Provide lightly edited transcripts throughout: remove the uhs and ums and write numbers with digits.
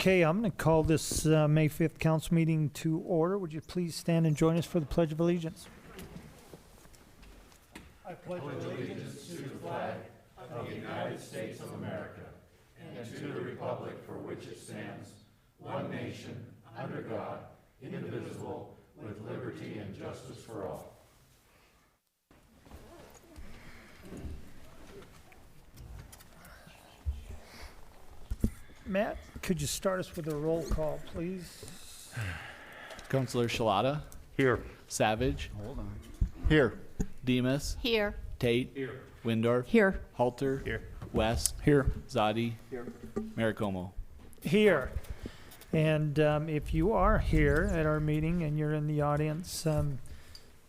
Okay, I'm going to call this May 5th council meeting to order. Would you please stand and join us for the Pledge of Allegiance? I pledge allegiance to the flag of the United States of America and to the republic for which it stands, one nation, under God, indivisible, with liberty and justice for all. Matt, could you start us with a roll call, please? Councilor Shalata? Here. Savage? Hold on. Here. Demus? Here. Tate? Here. Windorf? Here. Halter? Here. West? Here. Zadi? Here. Maricomo? Here. And if you are here at our meeting and you're in the audience,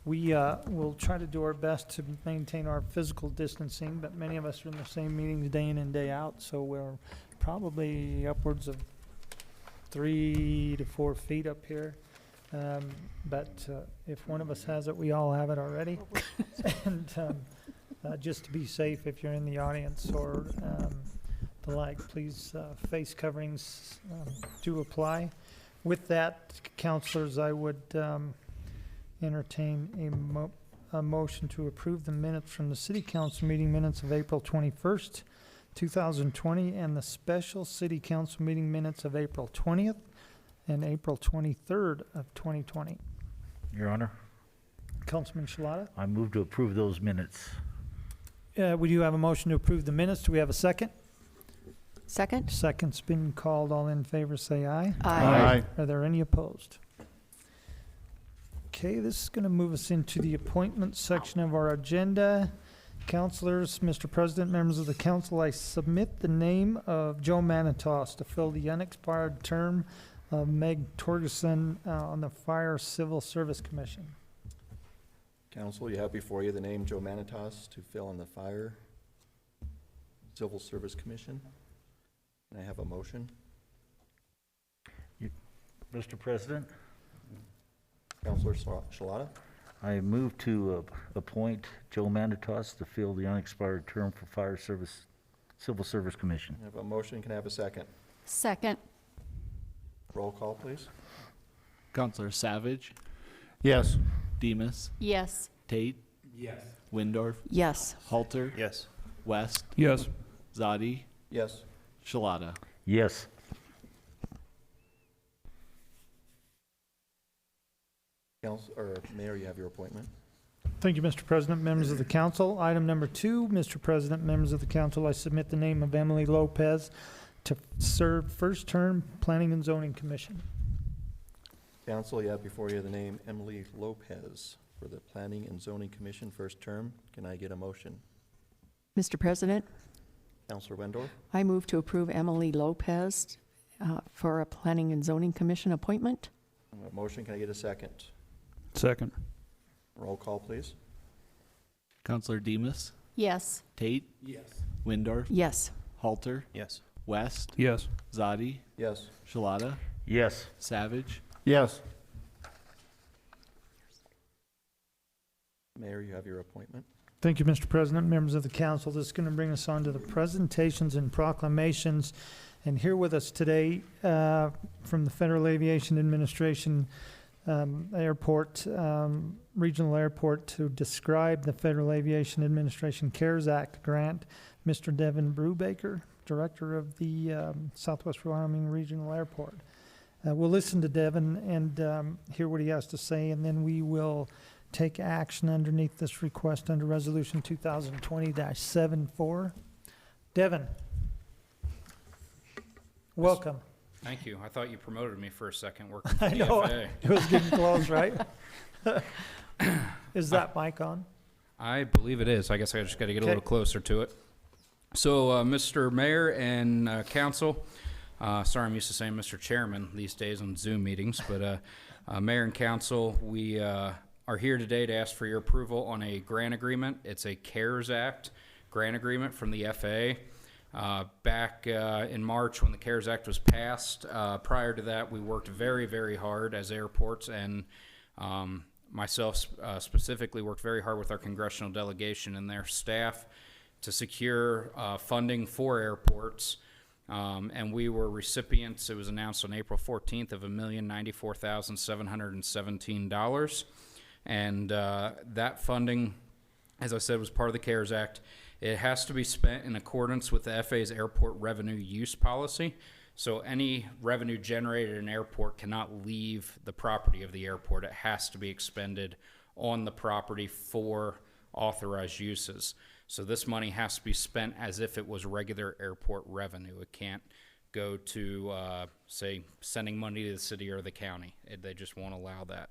we will try to do our best to maintain our physical distancing, but many of us are in the same meetings day in and day out, so we're probably upwards of 3 to 4 feet up here. But if one of us has it, we all have it already. And just to be safe, if you're in the audience or the like, please, face coverings do apply. With that, councilors, I would entertain a motion to approve the minutes from the City Council meeting minutes of April 21st, 2020, and the special City Council meeting minutes of April 20th and April 23rd of 2020. Your Honor, Councilman Shalata? I move to approve those minutes. We do have a motion to approve the minutes. Do we have a second? Second? Second's been called. All in favor say aye. Aye. Are there any opposed? Okay, this is going to move us into the appointments section of our agenda. Councilors, Mr. President, members of the council, I submit the name of Joe Manitos to fill the unexpired term of Meg Torgerson on the Fire Civil Service Commission. Council, you have before you the name Joe Manitos to fill on the Fire Civil Service Commission. Can I have a motion? Mr. President, Councilor Shalata? I move to appoint Joe Manitos to fill the unexpired term for Civil Service Commission. I have a motion. Can I have a second? Second? Roll call, please. Councilor Savage? Yes. Demus? Yes. Tate? Yes. Windorf? Yes. Halter? Yes. West? Yes. Zadi? Yes. Shalata? Yes. Council, or Mayor, you have your appointment. Thank you, Mr. President, members of the council. Item number 2, Mr. President, members of the council, I submit the name of Emily Lopez to serve first term Planning and Zoning Commission. Council, you have before you the name Emily Lopez for the Planning and Zoning Commission first term. Can I get a motion? Mr. President, Councilor Wendorf? I move to approve Emily Lopez for a Planning and Zoning Commission appointment. A motion. Can I get a second? Second. Roll call, please. Councilor Demus? Yes. Tate? Yes. Windorf? Yes. Halter? Yes. West? Yes. Zadi? Yes. Shalata? Yes. Savage? Yes. Mayor, you have your appointment. Thank you, Mr. President, members of the council. This is going to bring us on to the presentations and proclamations. And here with us today from the Federal Aviation Administration Airport, Regional Airport, to describe the Federal Aviation Administration CARES Act grant, Mr. Devin Brubaker, Director of the Southwest Wyoming Regional Airport. We'll listen to Devin and hear what he has to say, and then we will take action underneath this request under Resolution 2020-74. Devin, welcome. Thank you. I thought you promoted me for a second working for I the know, FAA. it was getting close, right? Is that mic on? I believe it is. I guess I just got to get a Okay. little closer to it. So, Mr. Mayor and Council, sorry, I'm used to saying Mr. Chairman these days on Zoom meetings, but Mayor and Council, we are here today to ask for your approval on a grant agreement. It's a CARES Act grant agreement from the FAA. Back in March when the CARES Act was passed, prior to that, we worked very, very hard as airports, and myself specifically worked very hard with our congressional delegation and their staff to secure funding for airports And we were recipients, it was announced on April 14th, of $1,094,717. And that funding, as I said, was part of the CARES Act. It has to be spent in accordance with the FAA's airport revenue use policy. So any revenue generated in an airport cannot leave the property of the airport. It has to be expended on the property for authorized uses. So this money has to be spent as if it was regular airport revenue. It can't go to, say, sending money to the city or the county. They just won't allow that.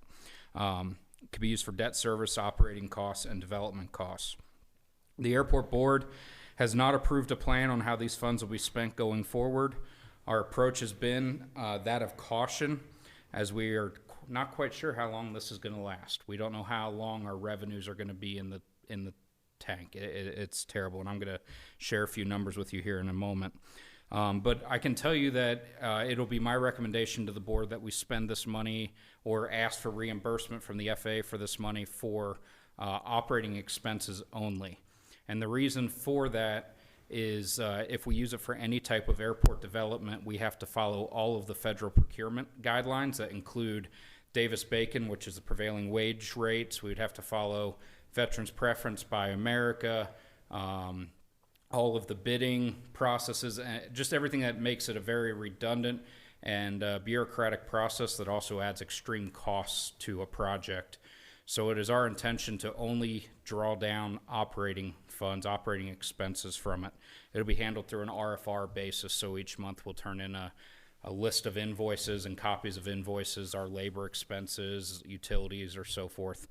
It could be used for debt service, operating costs, and development costs. The airport board has not approved a plan on how these funds will be spent going forward. Our approach has been that of caution, as we are not quite sure how long this is going to last. We don't know how long our revenues are going to be in the tank. It's terrible, and I'm going to share a few numbers with you here in a moment. But I can tell you that it'll be my recommendation to the board that we spend this money or ask for reimbursement from the FAA for this money for operating expenses only. And the reason for that is if we use it for any type of airport development, we have to follow all of the federal procurement guidelines that include Davis-Bacon, which is the prevailing wage rates. We'd have to follow Veterans Preference by America, all of the bidding processes, just everything that makes it a very redundant and bureaucratic process that also adds extreme costs to a project. So it is our intention to only draw down operating funds, operating expenses from it. It'll be handled through an RFR basis, so each month we'll turn in a list of invoices and copies of invoices, our labor expenses, utilities, or so forth.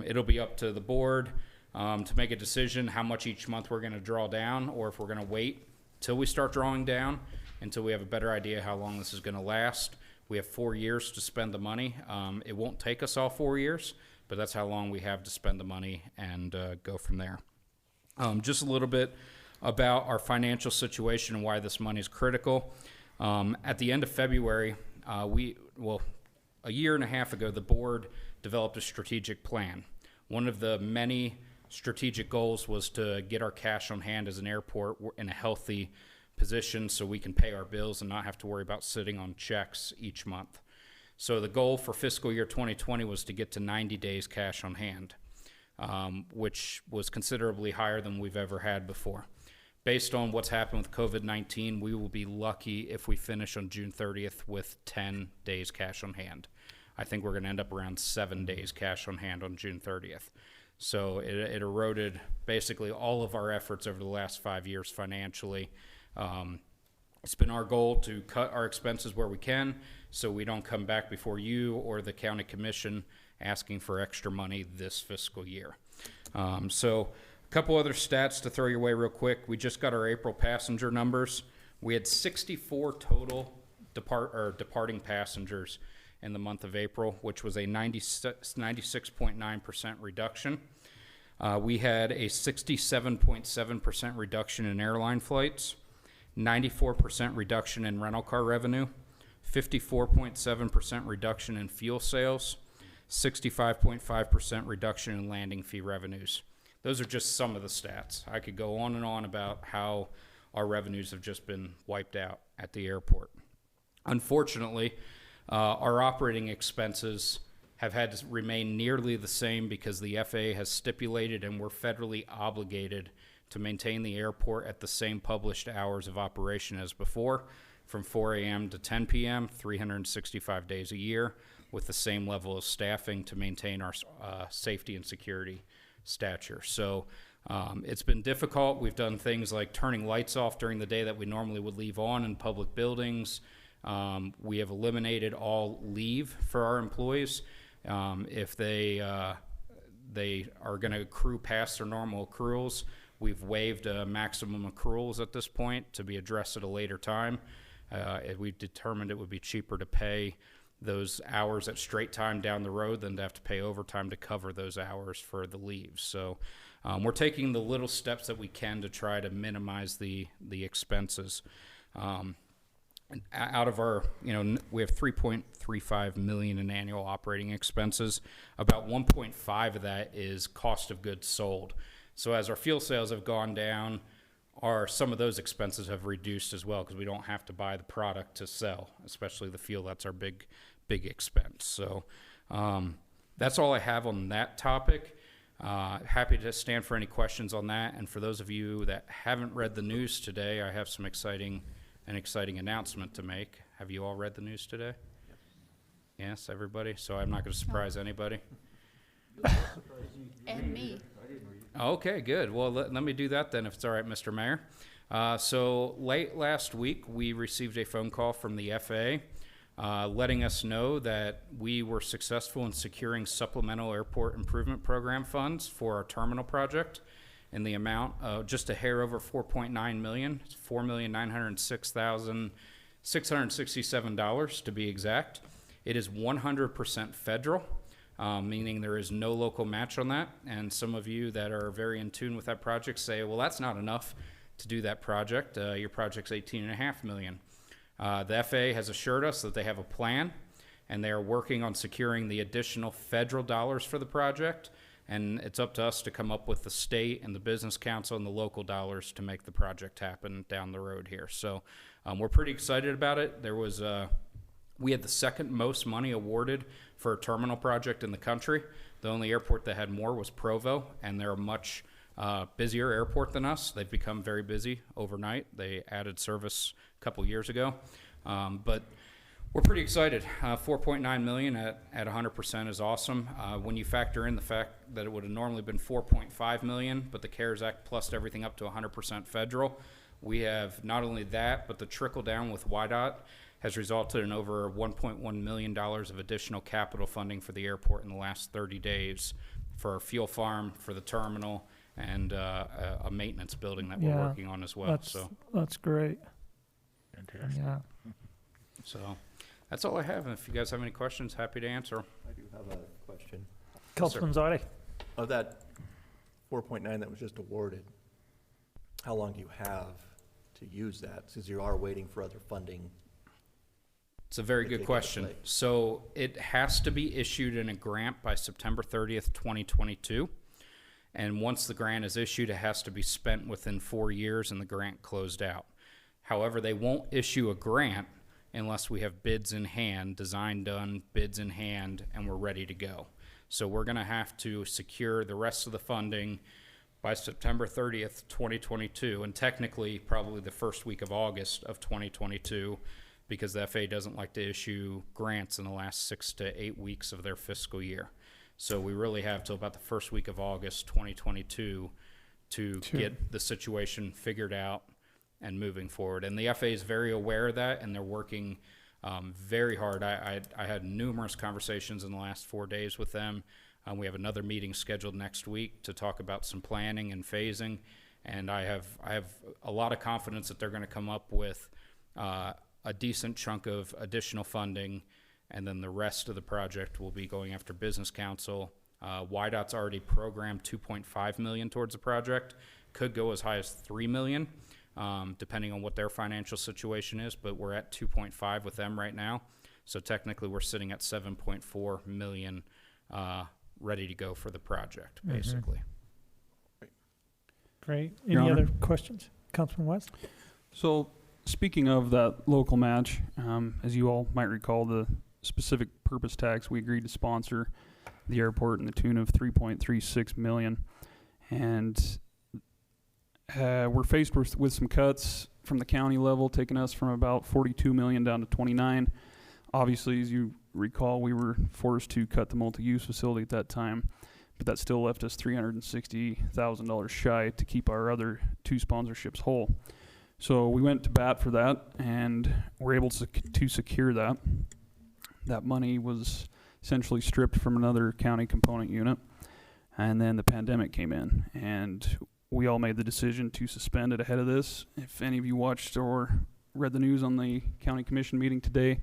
It'll be up to the board to make a decision how much each month we're going to draw down, or if we're going to wait till we start drawing down until we have a better idea how long this is going to last. We have 4 years to spend the money. It won't take us all 4 years, but that's how long we have to spend the money and go from there. Just a little bit about our financial situation and why this money is critical. At the end of February, a year and a half ago, the board developed a strategic plan. One of the many strategic goals was to get our cash on hand as an airport in a healthy position so we can pay our bills and not have to worry about sitting on checks each month. So the goal for fiscal year 2020 was to get to 90 days cash on hand, which was considerably higher than we've ever had before. Based on what's happened with COVID-19, we will be lucky if we finish on June 30th with 10 days cash on hand. I think we're going to end up around 7 days cash on hand on June 30th. So it eroded basically all of our efforts over the last 5 years financially. It's been our goal to cut our expenses where we can so we don't come back before you or the county commission asking for extra money this fiscal year. So a couple other stats to throw your way real quick. We just got our April passenger numbers. We had 64 total departing passengers in the month of April, which was a 96.9% reduction. We had a 67.7% reduction in airline flights, 94% reduction in rental car revenue, 54.7% reduction in fuel sales, 65.5% reduction in landing fee revenues. Those are just some of the stats. I could go on and on about how our revenues have just been wiped out at the airport. Unfortunately, our operating expenses have had to remain nearly the same because the FAA has stipulated and we're federally obligated to maintain the airport at the same published hours of operation as before, from 4 a.m. to 10 p.m., 365 days a year, with the same level of staffing to maintain our safety and security stature. So it's been difficult. We've done things like turning lights off during the day that we normally would leave on in public buildings. We have eliminated all leave for our employees. If they are going to accrue past their normal accruals, we've waived maximum accruals at this point to be addressed at a later time. We determined it would be cheaper to pay those hours at straight time down the road than to have to pay overtime to cover those hours for the leaves. So we're taking the little steps that we can to try to minimize the expenses. Out of our, we have $3.35 million in annual operating expenses. About 1.5 of that is cost of goods sold. So as our fuel sales have gone down, some of those expenses have reduced as well because we don't have to buy the product to sell, especially the fuel. That's our big expense. So that's all I have on that topic. Happy to stand for any questions on that. And for those of you that haven't read the news today, I have an exciting announcement to make. Have you all read the news today? Yes, everybody? So I'm not going to surprise anybody. And me. Okay, good. Well, let me do that then, if it's all right, Mr. Mayor. So late last week, we received a phone call from the FAA letting us know that we were successful in securing Supplemental Airport Improvement Program funds for our terminal project in the amount of just a hair over $4.9 million. It's $4,906,667 to be exact. It is 100% federal. Meaning there is no local match on that. And some of you that are very in tune with that project say, well, that's not enough to do that project. Your project's $18.5 million. The FAA has assured us that they have a plan, and they are working on securing the additional federal dollars for the project. And it's up to us to come up with the state and the business council and the local dollars to make the project happen down the road here. So we're pretty excited about it. We had the second most money awarded for a terminal project in the country. The only airport that had more was Provo, and they're a much busier airport than us. They've become very busy overnight. They added service a couple years ago. But we're pretty excited. $4.9 million at 100% is awesome. When you factor in the fact that it would have normally been $4.5 million, but the CARES Act plussed everything up to 100% federal, we have not only that, but the trickle down with YDOT has resulted in over $1.1 million of additional capital funding for the airport in the last 30 days for a fuel farm, for the terminal, and a maintenance building that we're Yeah, working on as well. That's great. Fantastic. Yeah. So that's all I have. And if you guys have any questions, happy to answer. I do have a question. Councilman Zadi? Of that 4.9 that was just awarded, how long do you have to use that, since you are waiting for other funding? It's a very to good take question. place? So it has to be issued in a grant by September 30th, 2022. And once the grant is issued, it has to be spent within 4 years and the grant closed out. However, they won't issue a grant unless we have bids in hand, design done, bids in hand, and we're ready to go. So we're going to have to secure the rest of the funding by September 30th, 2022, and technically probably the first week of August of 2022, because the FAA doesn't like to issue grants in the last 6 to 8 weeks of their fiscal year. So we really have till about the first week of August 2022 to get the situation figured out and moving forward. And the FAA is very aware of that, and they're working very hard. I had numerous conversations in the last 4 days with them. We have another meeting scheduled next week to talk about some planning and phasing. And I have a lot of confidence that they're going to come up with a decent chunk of additional funding, and then the rest of the project will be going after business council. YDOT's already programmed $2.5 million towards the project. Could go as high as $3 million, depending on what their financial situation is, but we're at 2.5 with them right now. So technically we're sitting at 7.4 million ready to go for the project, basically. Great. Your Any Honor. other questions? Councilman West? So, speaking of that local match, as you all might recall, the specific purpose tax we agreed to sponsor the airport in the tune of $3.36 million, and we're faced with some cuts from the county level, taking us from about $42 million down to $29 million. Obviously, as you recall, we were forced to cut the multi-use facility at that time, but that still left us $360,000 shy to keep our other two sponsorships whole. So we went to bat for that, and were able to secure that. That money was essentially stripped from another county component unit, and then the pandemic came in, and we all made the decision to suspend it ahead of this. If any of you watched or read the news on the county commission meeting today,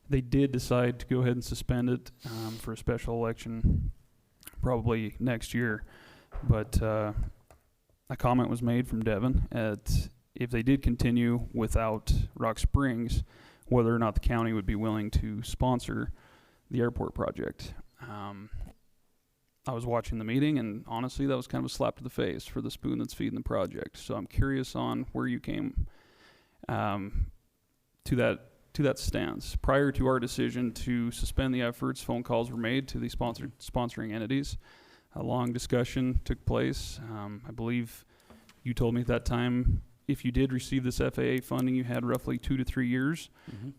they did decide to go ahead and suspend it for a special election probably next year. But a comment was made from Devin at if they did continue without Rock Springs, whether or not the county would be willing to sponsor the airport project. I was watching the meeting, and honestly, that was kind of a slap to the face for the spoon that's feeding the project. So I'm curious on where you came to that stance. Prior to our decision to suspend the efforts, phone calls were made to the sponsoring entities. A long discussion took place. I believe you told me at that time, if you did receive this FAA funding, you had roughly 2 to 3 years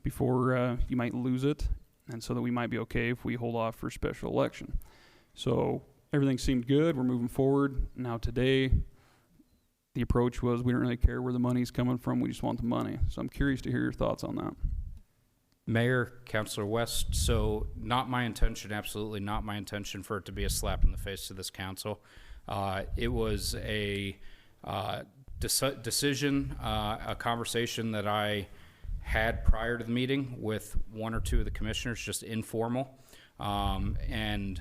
before you might lose it, and so that we might be okay if we hold off for special election. So everything seemed good. We're moving forward. Now today, the approach was we don't really care where the money's coming from. We just want the money. So I'm curious to hear your thoughts on that. Mayor, Councilor West, so not my intention, absolutely not my intention for it to be a slap in the face to this council. It was a decision, a conversation that I had prior to the meeting with 1 or 2 of the commissioners, just informal, and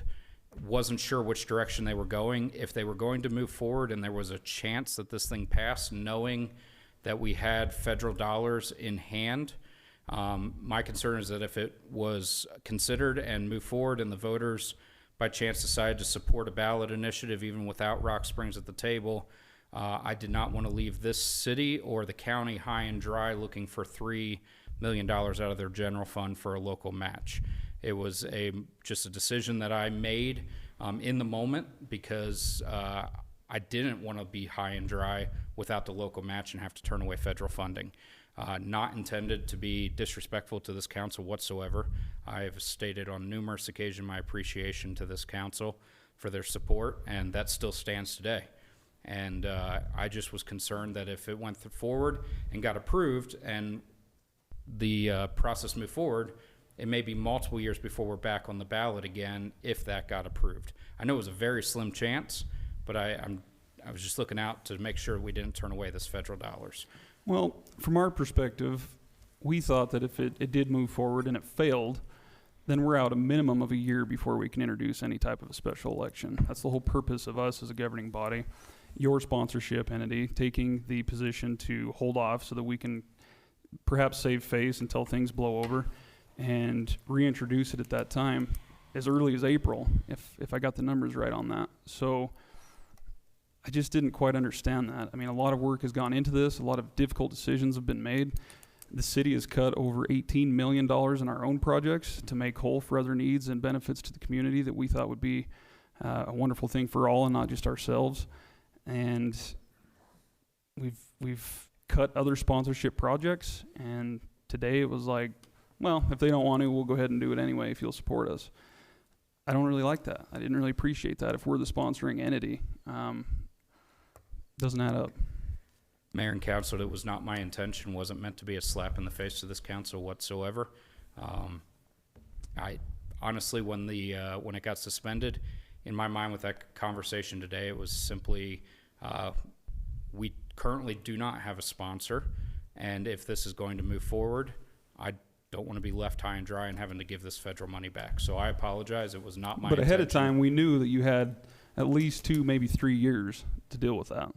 wasn't sure which direction they were going. If they were going to move forward and there was a chance that this thing passed, knowing that we had federal dollars in hand, my concern is that if it was considered and moved forward and the voters by chance decided to support a ballot initiative even without Rock Springs at the table, I did not want to leave this city or the county high and dry looking for $3 million out of their general fund for a local match. It was just a decision that I made in the moment because I didn't want to be high and dry without the local match and have to turn away federal funding. Not intended to be disrespectful to this council whatsoever. I have stated on numerous occasions my appreciation to this council for their support, and that still stands today. And I just was concerned that if it went forward and got approved and the process moved forward, it may be multiple years before we're back on the ballot again if that got approved. I know it was a very slim chance, but I was just looking out to make sure we didn't turn away this federal dollars. Well, from our perspective, we thought that if it did move forward and it failed, then we're out a minimum of a year before we can introduce any type of a special election. That's the whole purpose of us as a governing body. Your sponsorship entity taking the position to hold off so that we can perhaps save face until things blow over and reintroduce it at that time as early as April, if I got the numbers right on that. So I just didn't quite understand that. I mean, a lot of work has gone into this. A lot of difficult decisions have been made. The city has cut over $18 million in our own projects to make whole for other needs and benefits to the community that we thought would be a wonderful thing for all and not just ourselves. And we've cut other sponsorship projects, and today it was like, well, if they don't want to, we'll go ahead and do it anyway if you'll support us. I don't really like that. I didn't really appreciate that. If we're the sponsoring entity, doesn't add up. Mayor and council, it was not my intention, wasn't meant to be a slap in the face to this council whatsoever. I honestly, when it got suspended, in my mind with that conversation today, it was simply, we currently do not have a sponsor, and if this is going to move forward, I don't want to be left high and dry and having to give this federal money back. So I apologize. It was not my intention. But ahead of time, we knew that you had at least 2, maybe 3 years to deal with that.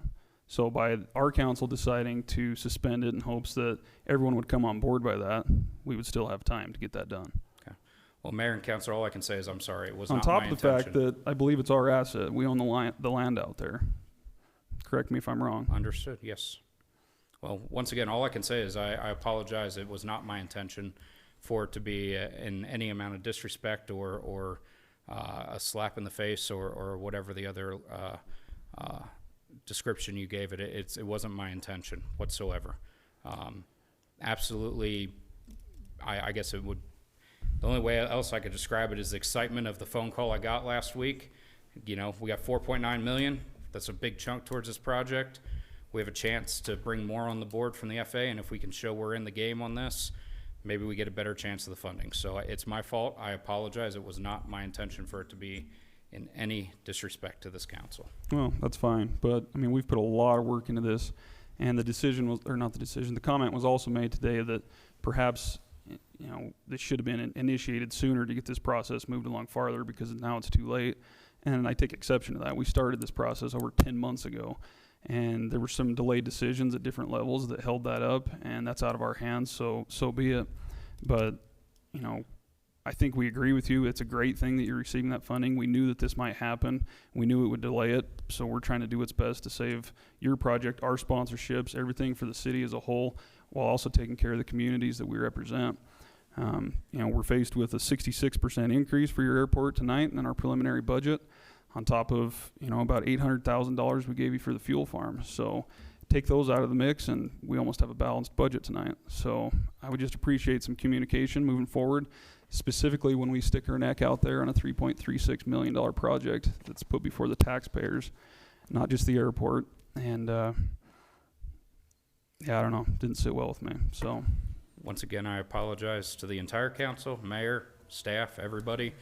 So by our council deciding to suspend it in hopes that everyone would come on board by that, we would still have time to get that done. Okay. Well, Mayor and council, all I can say is I'm sorry. It was On not my top intention. of the fact that I believe it's our asset, we own the land out there. Correct me if I'm wrong. Understood, yes. Well, once again, all I can say is I apologize. It was not my intention for it to be in any amount of disrespect or a slap in the face or whatever the other description you gave it. It wasn't my intention whatsoever. Absolutely, I guess it would. The only way else I could describe it is the excitement of the phone call I got last week. You know, we got $4.9 million. That's a big chunk towards this project. We have a chance to bring more on the board from the FA, and if we can show we're in the game on this, maybe we get a better chance of the funding. So it's my fault. I apologize. It was not my intention for it to be in any disrespect to this council. Well, that's fine. But, I mean, we've put a lot of work into this, and the decision was, or not the decision, the comment was also made today that perhaps, you know, this should have been initiated sooner to get this process moved along farther because now it's too late. And I take exception to that. We started this process over 10 months ago. And there were some delayed decisions at different levels that held that up, and that's out of our hands, so be it. But, you know, I think we agree with you. It's a great thing that you're receiving that funding. We knew that this might happen. We knew it would delay it. So we're trying to do what's best to save your project, our sponsorships, everything for the city as a whole, while also taking care of the communities that we represent. We're faced with a 66% increase for your airport tonight in our preliminary budget, on top of, about $800,000 we gave you for the fuel farm. So take those out of the mix and we almost have a balanced budget tonight. So I would just appreciate some communication moving forward, specifically when we stick our neck out there on a $3.36 million project that's put before the taxpayers, not just the airport. And I don't know, didn't sit well with me. So Once again, I apologize to the entire council, mayor, staff, everybody.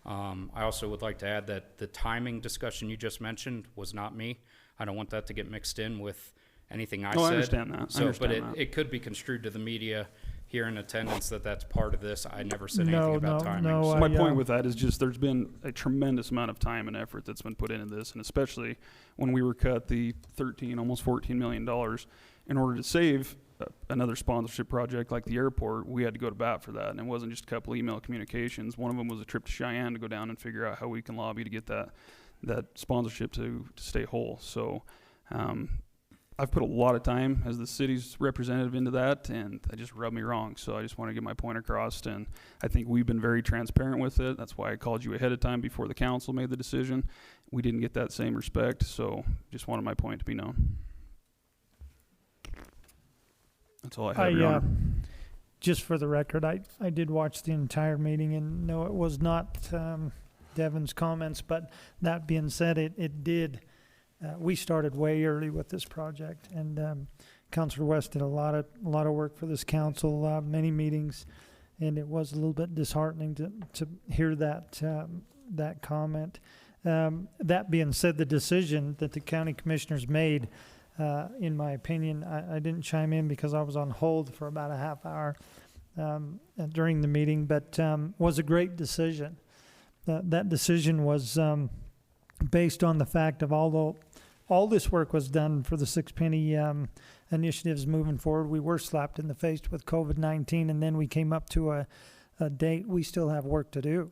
I also would like to add that the timing discussion you just mentioned was not me. I don't want that to get mixed in with anything I said. I understand that. So, but it could be construed to the media here in attendance that that's part of this. I never said anything about timing. No, so- My point with that is just there's been a tremendous amount of time and effort that's been put into this, and especially when we were cut the almost $14 million in order to save another sponsorship project like the airport, we had to go to bat for that. And it wasn't just a couple email communications. One of them was a trip to Cheyenne to go down and figure out how we can lobby to get that sponsorship to stay whole. So I've put a lot of time as the city's representative into that, and that just rubbed me wrong. So I just want to get my point across, and I think we've been very transparent with it. That's why I called you ahead of time before the council made the decision. We didn't get that same respect, so just wanted my point to be known. That's all I have, Your Honor. Just for the record, I did watch the entire meeting, and no, it was not Devin's comments, but that being said, it did. We started way early with this project, and Councilor West did a lot of work for this council, many meetings, and it was a little bit disheartening to hear that comment. That being said, the decision that the county commissioners made, in my opinion, I didn't chime in because I was on hold for about a half hour during the meeting, but was a great decision. That decision was based on the fact of although all this work was done for the Six Penny initiatives moving forward, we were slapped in the face with COVID-19, and then we came up to a date. We still have work to do,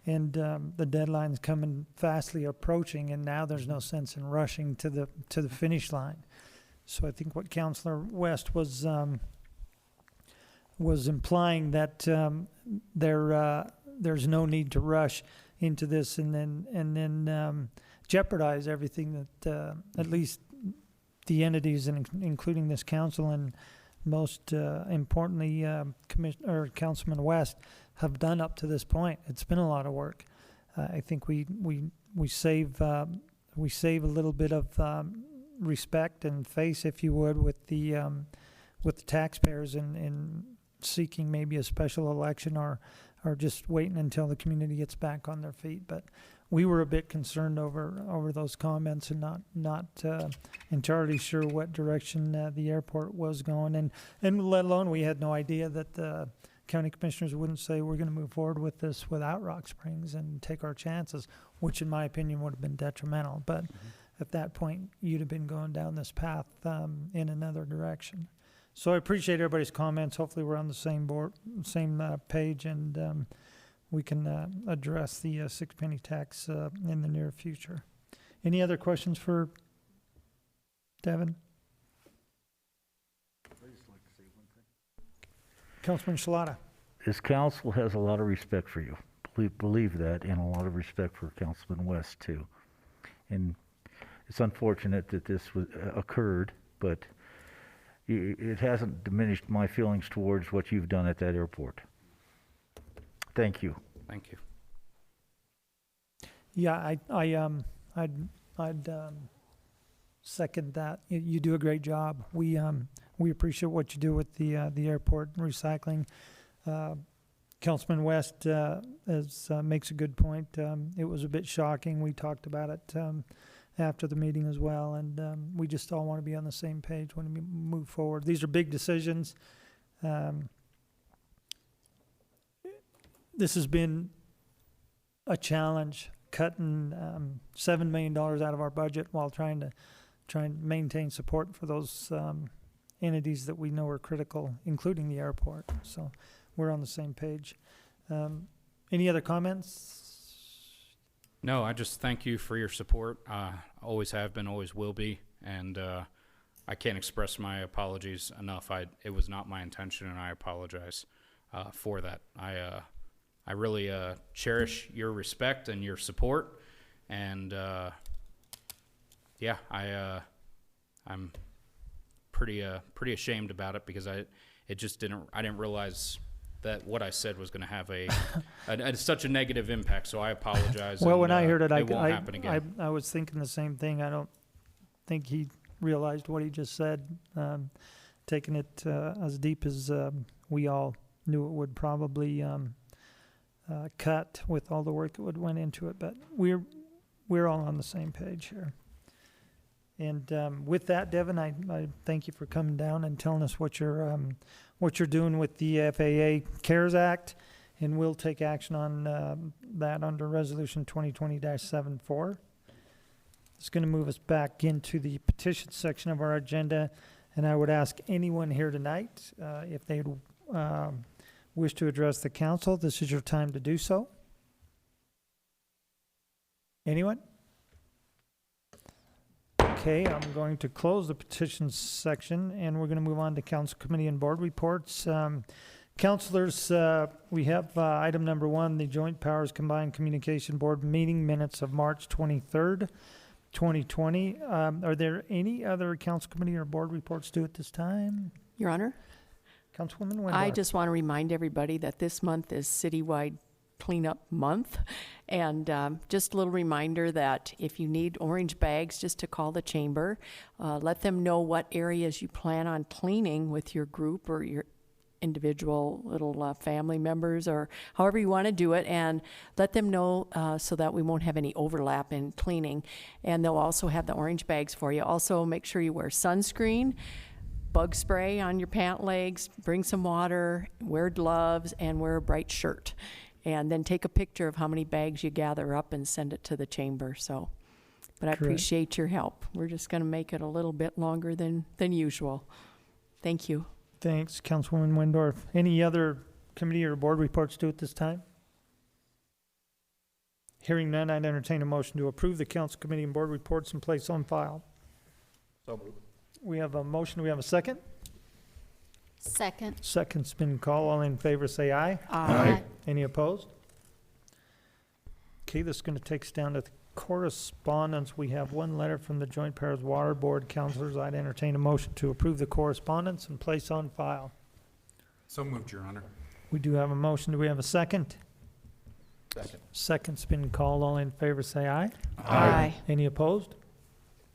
and the deadline's coming fastly approaching, and now there's no sense in rushing to the finish line. So I think what Councilor West was implying that there's no need to rush into this and then jeopardize everything that at least the entities, and including this council and most importantly Councilman West, have done up to this point. It's been a lot of work. I think we save a little bit of respect and face, if you would, with the taxpayers in seeking maybe a special election or just waiting until the community gets back on their feet. But we were a bit concerned over those comments and not entirely sure what direction the airport was going, and let alone we had no idea that the county commissioners wouldn't say we're going to move forward with this without Rock Springs and take our chances, which in my opinion would have been detrimental. But at that point, you'd have been going down this path in another direction. So I appreciate everybody's comments. Hopefully we're on the same page, and we can address the 6 penny tax in the near future. Any other questions for Devin? Councilman Shalata. This council has a lot of respect for you. Believe that, and a lot of respect for Councilman West too. And it's unfortunate that this occurred, but it hasn't diminished my feelings towards what you've done at that airport. Thank you. Thank you. Yeah, I'd second that. You do a great job. We appreciate what you do with the airport recycling. Councilman West makes a good point. It was a bit shocking. We talked about it after the meeting as well, and we just all want to be on the same page when we move forward. These are big decisions. This has been a challenge, cutting $7 million out of our budget while trying to maintain support for those entities that we know are critical, including the airport. So we're on the same page. Any other comments? No, I just thank you for your support. Always have been, always will be, and I can't express my apologies enough. It was not my intention, and I apologize for that. I really cherish your respect and your support, and yeah, I'm pretty ashamed about it because I didn't realize that what I said was going to have such a negative impact. So I apologize. Well, and, when I heard it, it won't happen again. I was thinking the same thing. I don't think he realized what he just said, taking it as deep as we all knew it would probably cut with all the work that went into it. But we're all on the same page here. And with that, Devin, I thank you for coming down and telling us what you're doing with the FAA CARES Act, and we'll take action on that under Resolution 2020-74. It's going to move us back into the petition section of our agenda, and I would ask anyone here tonight if they wish to address the council. This is your time to do so. Anyone? Okay, I'm going to close the petitions section, and we're going to move on to council committee and board reports. Councilors, we have item number 1, the Joint Powers Combined Communication Board meeting minutes of March 23rd, 2020. Are there any other council committee or board reports due at this time? Your Honor, Councilwoman Wendorf. I just want to remind everybody that this month is citywide cleanup month, and just a little reminder that if you need orange bags, just to call the chamber. Let them know what areas you plan on cleaning with your group or your individual little family members, or however you want to do it, and let them know so that we won't have any overlap in cleaning. And they'll also have the orange bags for you. Also, make sure you wear sunscreen, bug spray on your pant legs, bring some water, wear gloves, and wear a bright shirt. And then take a picture of how many bags you gather up and send it to the chamber. So, but I appreciate your help. We're just going to make it a little bit longer than usual. Thank you. Thanks, Councilwoman Wendorf. Any other committee or board reports due at this time? Hearing none, I'd entertain a motion to approve the council committee and board reports and place on file. So moved. We have a motion. Do we have a second? Second. Second's been called. All in favor say aye. Aye. Any opposed? Okay, this is going to take us down to correspondence. We have one letter from the Joint Powers Water Board Councilors. I'd entertain a motion to approve the correspondence and place on file. So moved, Your Honor. We do have a motion. Do we have a second? Second. Second's been called. All in favor say aye. Aye. Any opposed?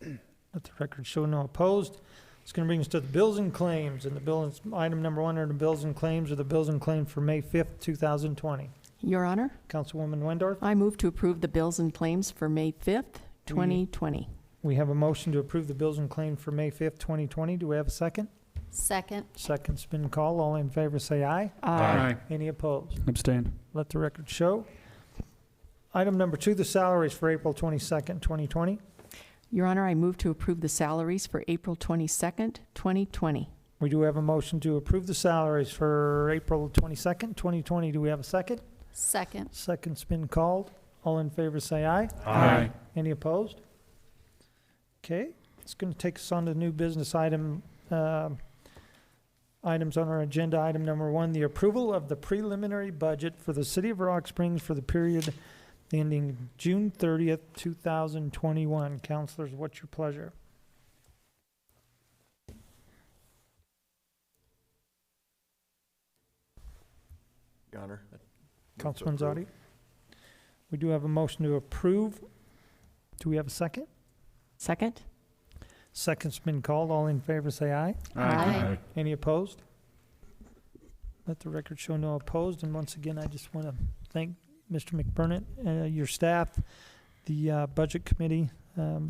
Let the record show no opposed. It's going to bring us to the bills and claims. And the bills, item number 1 are the bills and claims, or the bills and claims for May 5th, 2020. Your Honor, Councilwoman Wendorf. I move to approve the bills and claims for May 5th, 2020. We have a motion to approve the bills and claims for May 5th, 2020. Do we have a second? Second. Second's been called. All in favor say aye. Aye. Any opposed? Abstain. Let the record show. Item number 2, the salaries for April 22nd, 2020. Your Honor, I move to approve the salaries for April 22nd, 2020. We do have a motion to approve the salaries for April 22nd, 2020. Do we have a second? Second. Second's been called. All in favor say aye. Aye. Any opposed? Okay, it's going to take us on to new business items on our agenda. Item number 1, the approval of the preliminary budget for the City of Rock Springs for the period ending June 30th, 2021. Councilors, what's your pleasure? Your Honor. Councilman Zadi? We do have a motion to approve. Do we have a second? Second? Second's been called. All in favor say aye. Aye. Any opposed? Let the record show no opposed. And once again, I just want to thank Mr. McBurnett, your staff, the budget committee,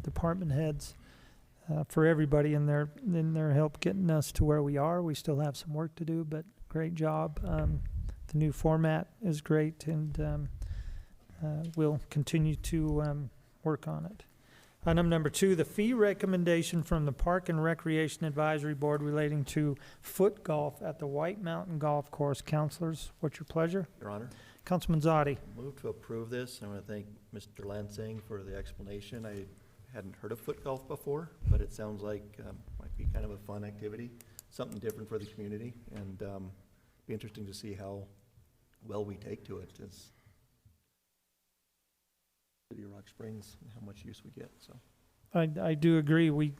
department heads, for everybody in their help getting us to where we are. We still have some work to do, but great job. The new format is great, and we'll continue to work on it. Item number 2, the fee recommendation from the Park and Recreation Advisory Board relating to foot golf at the White Mountain Golf Course. Councilors, what's your pleasure? Your Honor. Councilman Zadi. Move to approve this. I want to thank Mr. Lansing for the explanation. I hadn't heard of foot golf before, but it sounds like might be kind of a fun activity, something different for the community, and be interesting to see how well we take to it as City of Rock Springs and how much use we get. So I do agree. We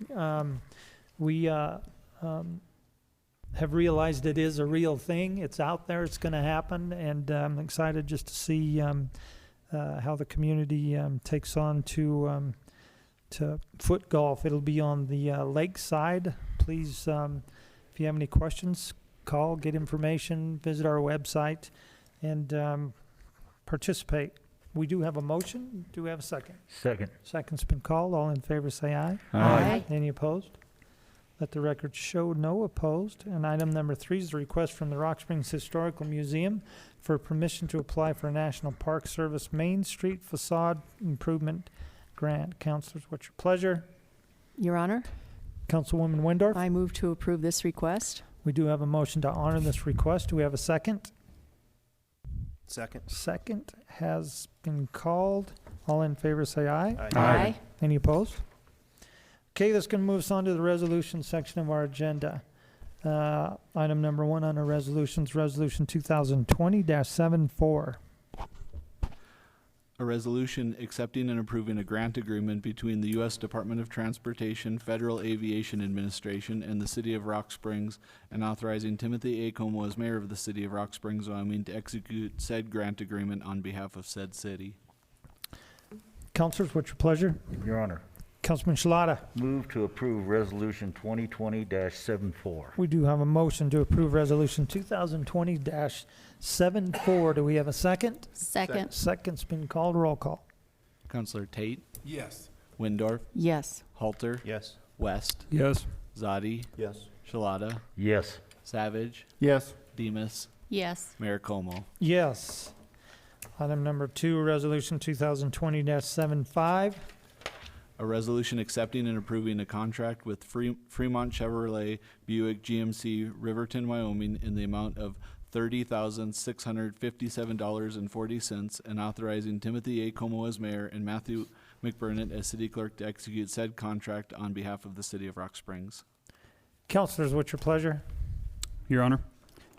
have realized it is a real thing. It's out there. It's going to happen, and I'm excited just to see how the community takes on to foot golf. It'll be on the lake side. Please, if you have any questions, call, get information, visit our website, and participate. We do have a motion. Do we have a second? Second. Second's been called. All in favor say aye. Aye. Any opposed? Let the record show no opposed. And item number 3 is a request from the Rock Springs Historical Museum for permission to apply for a National Park Service Main Street Facade Improvement Grant. Councilors, what's your pleasure? Your Honor, Councilwoman Windorf? I move to approve this request. We do have a motion to honor this request. Do we have a second? second. Second has been called. All in favor say aye. Aye. Any opposed? Okay, that's going to move us on to the resolution section of our agenda. Item number 1 on our resolutions, Resolution 2020-74. A resolution accepting and approving a grant agreement between the U.S. Department of Transportation, Federal Aviation Administration, and the City of Rock Springs, and authorizing Timothy A. Como as mayor of the City of Rock Springs, Wyoming, to execute said grant agreement on behalf of said city. Councilors, what's your pleasure? Your Honor, Councilman Shalata. move to approve Resolution 2020-74. We do have a motion to approve Resolution 2020-74. Do we have a second? Second. Second's been called. Roll call. Counselor Tate, Yes. Windorf, Yes. Halter, Yes. West, Yes. Zadi, Yes. Shalata, Yes. Savage, Yes. Demus, Yes. Mayor Como. Yes. Item number 2, Resolution 2020-75. A resolution accepting and approving a contract with Fremont Chevrolet Buick GMC Riverton, Wyoming in the amount of $30,657.40 and authorizing Timothy A. Como as mayor and Matthew McBurnett as city clerk to execute said contract on behalf of the City of Rock Springs. Councilors, what's your pleasure? Your Honor,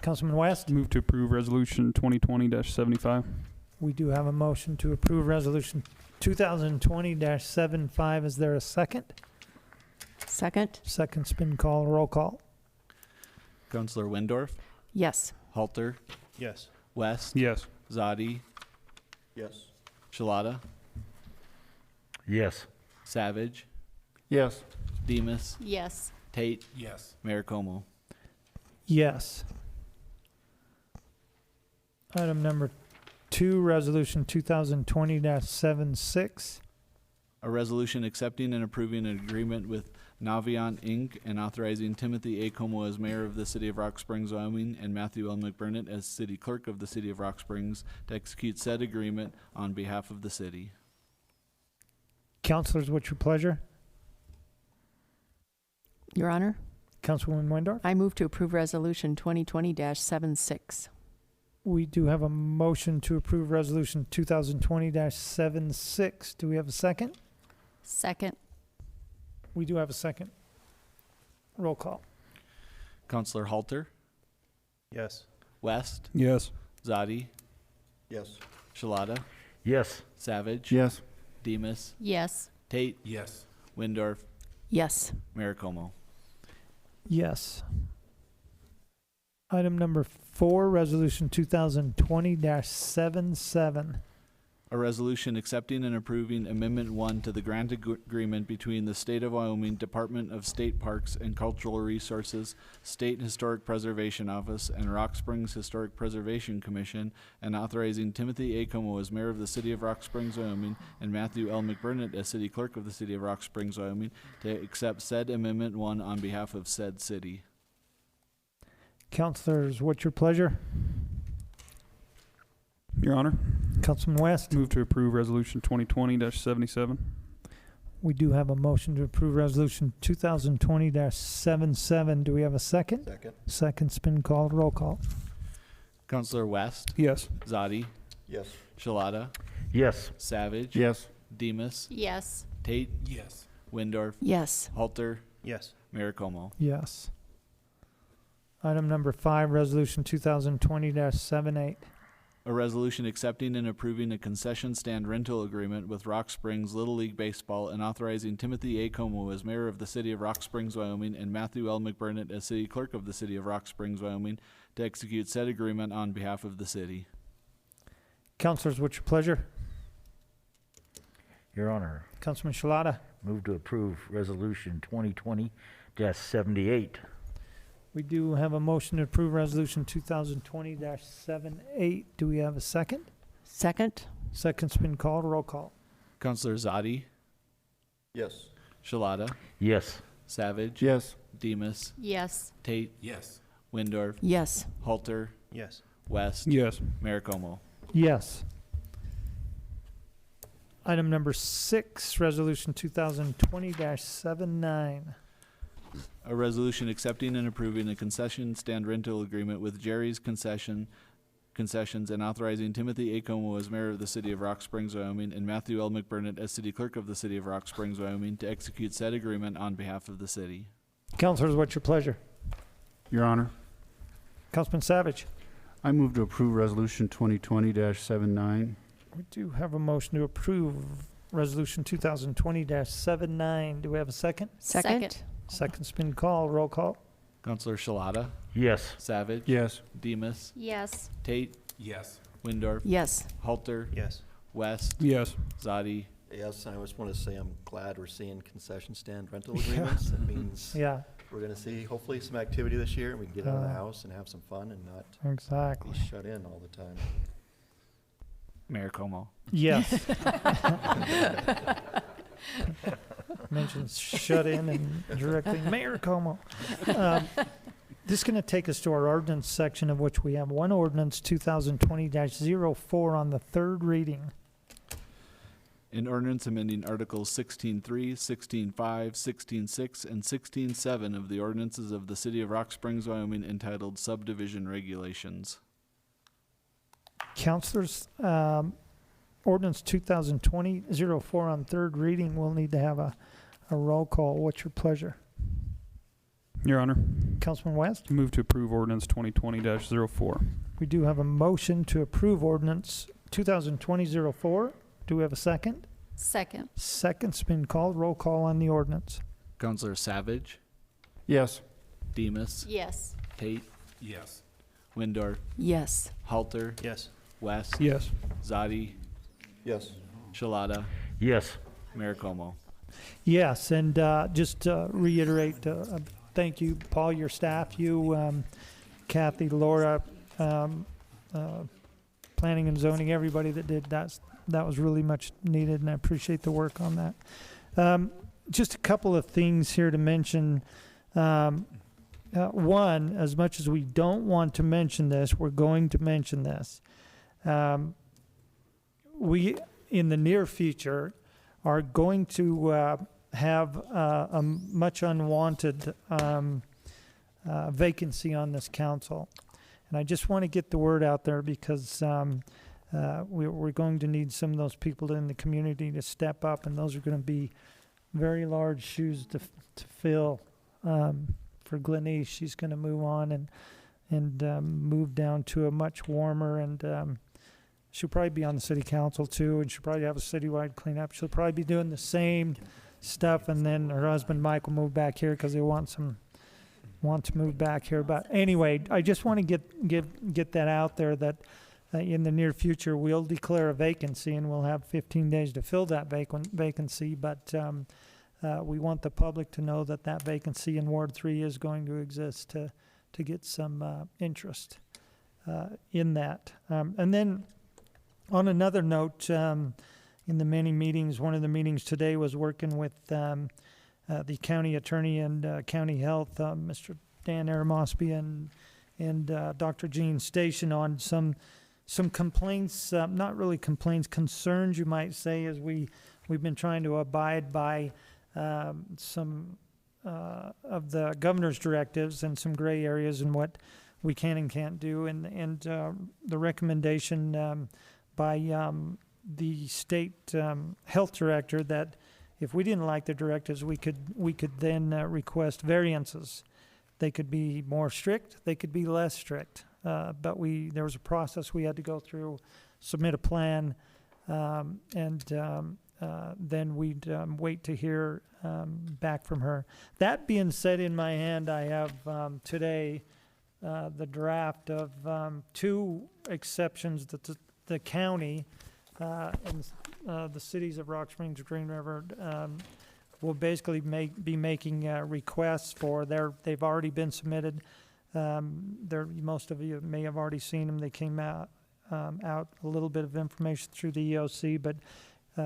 Councilman West? move to approve Resolution 2020-75. We do have a motion to approve Resolution 2020-75. Is there a second? Second? Second's been called. Roll call. Counselor Windorf, Yes. Halter, Yes. West, Yes. Zadi, Yes. Shalata, Yes. Savage, Yes. Demus, Yes. Tate, Yes. Mayor Como. Yes. Item number 2, Resolution 2020-76. A resolution accepting and approving an agreement with Naviant Inc. and authorizing Timothy A. Como as mayor of the City of Rock Springs, Wyoming, and Matthew L. McBurnett as city clerk of the City of Rock Springs to execute said agreement on behalf of the city. Councilors, what's your pleasure? Your Honor, Councilwoman Windorf? I move to approve Resolution 2020-76. We do have a motion to approve Resolution 2020-76. Do we have a second? Second. We do have a second. Roll call. Counselor Halter, Yes. West, Yes. Zadi, Yes. Shalata, Yes. Savage, Yes. Demus, Yes. Tate, Yes. Windorf, Yes. Mayor Como. Yes. Item number 4, Resolution 2020-77. A resolution accepting and approving Amendment 1 to the grant agreement between the State of Wyoming Department of State Parks and Cultural Resources, State Historic Preservation Office, and Rock Springs Historic Preservation Commission, and authorizing Timothy A. Como as mayor of the City of Rock Springs, Wyoming, and Matthew L. McBurnett as city clerk of the City of Rock Springs, Wyoming, to accept said Amendment 1 on behalf of said city. Councilors, what's your pleasure? Your Honor, Councilman West? move to approve Resolution 2020-77. We do have a motion to approve Resolution 2020-77. Do we have a second? Second. Second's been called. Roll call. Counselor West, Yes. Zadi, Yes. Shalata, Yes. Savage, Yes. Demus, Yes. Tate, Yes. Windorf, Yes. Halter, Yes. Mayor Como. Yes. Item number 5, Resolution 2020-78. A resolution accepting and approving a concession stand rental agreement with Rock Springs Little League Baseball and authorizing Timothy A. Como as mayor of the city of Rock Springs, Wyoming, and Matthew L. McBurnett as city clerk of the city of Rock Springs, Wyoming, to execute said agreement on behalf of the city. Councilors, what's your pleasure? Your Honor, Councilman Shalata? move to approve Resolution 2020-78. We do have a motion to approve Resolution 2020-78. Do we have a second? Second? Second's been called. Roll call. Councilor Zadi, Yes. Shalata, Yes. Savage, Yes. Demus, Yes. Tate, Yes. Windorf, Yes. Halter, Yes. West, Yes. Mayor Como. Yes. Item number 6, Resolution 2020-79. A resolution accepting and approving a concession stand rental agreement with Jerry's Concessions and authorizing Timothy A. Como as mayor of the city of Rock Springs, Wyoming, and Matthew L. McBurnett as city clerk of the city of Rock Springs, Wyoming, to execute said agreement on behalf of the city. Councilors, what's your pleasure? Your Honor, Councilman Savage? I move to approve Resolution 2020-79. We do have a motion to approve Resolution 2020-79. Do we have a second? Second? Second's been called. Roll call. Councilor Shalata, Yes. Savage, Yes. Demus, Yes. Tate, Yes. Windorf, Yes. Halter, Yes. West, Yes. Zadi, Yes, and I just want to say I'm glad we're seeing concession stand rental agreements. That means Yeah, we're going to see hopefully some activity this year, and we can get out of the Uh, house and have some fun and not exactly. be shut in all the time. Mayor Como. Yes. Mentioned shut in and directly Mayor Como. This is going to take us to our ordinance section, of which we have one ordinance 2020-04 on the third reading. An ordinance amending Articles 16.3, 16.5, 16.6, and 16.7 of the ordinances of the city of Rock Springs, Wyoming, entitled Subdivision Regulations. Councilors, ordinance 2020-04 on third reading. We'll need to have a roll call. What's your pleasure? Your Honor, Councilman West? move to approve ordinance 2020-04. We do have a motion to approve ordinance 2020-04. Do we have a second? Second. Second's been called. Roll call on the ordinance. Councilor Savage, Yes. Demus, Yes. Tate, Yes. Windorf, Yes. Halter, Yes. West, Yes. Zadi, Yes. Shalata, Yes. Mayor Como. Yes, and just to reiterate, thank you, Paul, your staff, you, Kathy, Laura, planning and zoning, everybody that did that. That was really much needed, and I appreciate the work on that. Just a couple of things here to mention. One, as much as we don't want to mention this, we're going to mention this. We, in the near future, are going to have a much unwanted vacancy on this council. And I just want to get the word out there because we're going to need some of those people in the community to step up, and those are going to be very large shoes to fill. For Gleneece, she's going to move on and move down to a much warmer, and she'll probably be on the city council too, and she'll probably have a citywide cleanup. She'll probably be doing the same stuff, and then her husband Mike will move back here because they want to move back here. But anyway, I just want to get that out there that in the near future we'll declare a vacancy, and we'll have 15 days to fill that vacancy. But we want the public to know that that vacancy in Ward 3 is going to exist to get some interest in that. And then on another note, in the many meetings, one of the meetings today was working with the county attorney and county health, Mr. Dan Aramosby and Dr. Jean Station on some complaints, not really complaints, concerns you might say, as we've been trying to abide by some of the governor's directives and some gray areas in what we can and can't do. And the recommendation by the state health director that if we didn't like the directives, we could then request variances. They could be more strict, they could be less strict. But there was a process we had to go through, submit a plan, and then we'd wait to hear back from her. That being said, in my hand, I have today the draft of 2 exceptions that the county and the cities of Rock Springs, Green River will basically be making requests for. They've already been submitted. Most of you may have already seen them. They came out a little bit of information through the EOC, but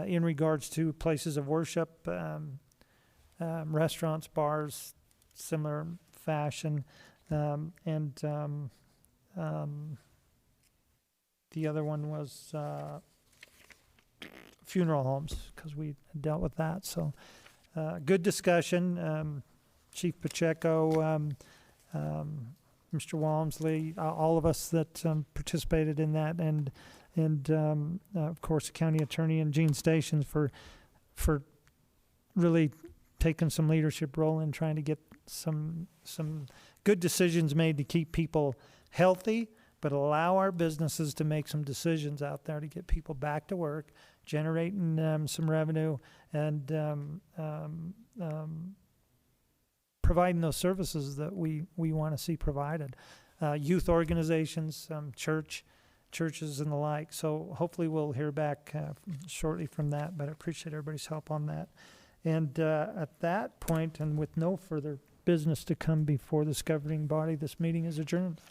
in regards to places of worship, restaurants, bars, similar fashion, and the other one was funeral homes, because we dealt with that. So good discussion. Chief Pacheco, Mr. Walmsley, all of us that participated in that, and of course the county attorney and Gene Stations for really taking some leadership role in trying to get some good decisions made to keep people healthy, but allow our businesses to make some decisions out there to get people back to work, generating some revenue, and providing those services that we want to see provided. Youth organizations, churches and the like. So hopefully we'll hear back shortly from that, but I appreciate everybody's help on that. And at that point, and with no further business to come before this governing body, this meeting is adjourned.